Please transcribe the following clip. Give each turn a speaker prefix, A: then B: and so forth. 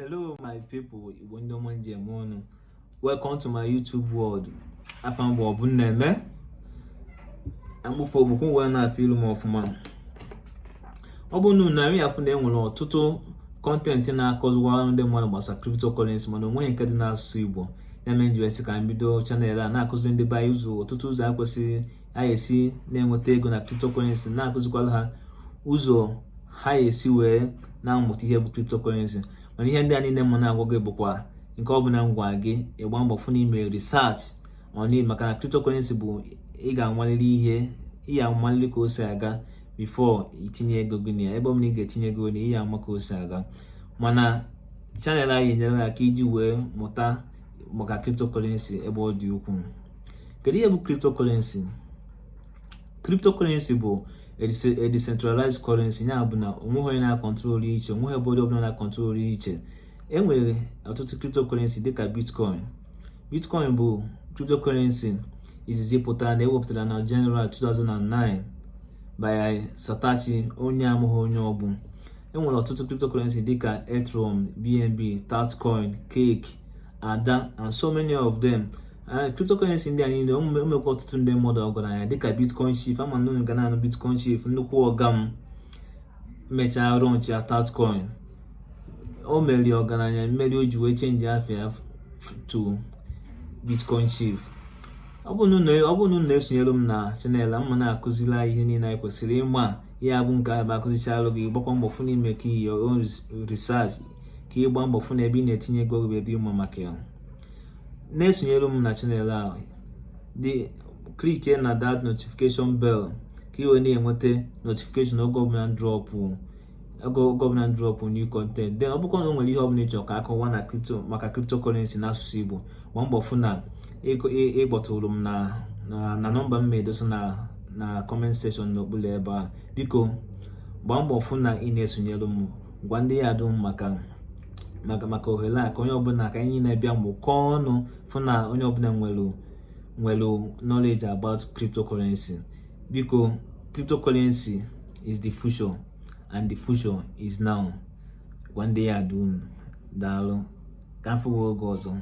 A: Hello my people, Igbo ndị ọma njem ọnụ. Welcome to my YouTube world. Afam bụ ọbụ na-eme amụfọ bụkwa wee na-afụ ilu m ọfụma. Ọ bụ na narị afọ na enwere ọtụtụ kọntentị na-akọziwa ndị mmadụ gbasara cryptocurrency mana onweghị nke dị n'asụsụ Igbo. Ya mere nji esi ka m bido chanel a na-akụzi ndị be anyị ọtụtụ ụzọ a kwesịrị anyị esi na-enweta ego na cryptocurrency, na-akụzikwala ha ụzọ ha esi wee na-amụta ihe bụ cryptocurrency. Mana ihe ndị a niile mma na-agwa gị bụkwa nke ọ bụla ngwa gị ịgba mbọ fụ n'ime research maka na cryptocurrency bụ ị ga-amaliri ihe ihe amaliri ka o si aga before itinye ego gị na ya. Ebe ọ bụla ị ga-etinye ego na ihe ama ka o si aga. Mana chanel anyị nyere aka iji wee mụta maka cryptocurrency ebe ọ dị ukwuu. Kedu ihe bụ cryptocurrency? Cryptocurrency bụ a decentralized currency, ya bụ na onweghị onye na-akọntrol iche, onweghị obodo ọbụla na-akọntrol iche. Enwere ọtụtụ cryptocurrency dịka Bitcoin. Bitcoin bụ cryptocurrency izizi pụtara na ewepụtara na January 2009 by Satoshi, onye amụghị onye ọbụ. Enwere ọtụtụ cryptocurrency dịka Ethereum, BNB, Tatcoin, Cake, Ada and so many of them. Cryptocurrency ndị a niile omekwa ọtụtụ ndị mmadụ ọgaranya dịka Bitcoin Chief. Ama nnụnụ ga na-anụ Bitcoin Chief, nnukwu ọga m mechaa launch ya Tatcoin. O meri ọgaranya mmeri o ji wee change afia to Bitcoin Chief. Ọ bụ na na-esonyere m na channel a, na-akụzila ihe niile anyị kwesịrị ịma. Ya bụ nke a bụ akụzichalụ gị, gbakwa mbọ fụ n'ime ka your own research, ka ịgba mbọ fụ na ebe ị na-etinye ego bụ ebe ịma maka ya. Na-esonyere m na channel a, click na that notification bell ka ị wee na-enweta notification oge ọbụla drop new content. Then ọ bụkwa na o nwere ihe ọbụla ịchọ ka akọwa na maka cryptocurrency n'asụsụ Igbo, gba mbọ fụ na ịkpọtụrụ m na nọmba m edosa na comment section n'okpuru ebe a. Biko gbaa mbọ fụ na ị na-esonyere m, gwa ndị ya dum maka ohere a, ka onye ọbụla, ka anyị na-abịa mụkọọ ọnụ fụ na onye ọbụla nwere knowledge about cryptocurrency. Biko, cryptocurrency is the future and the future is now. One day I do. Daalụ, ka afọ oge ọzọ.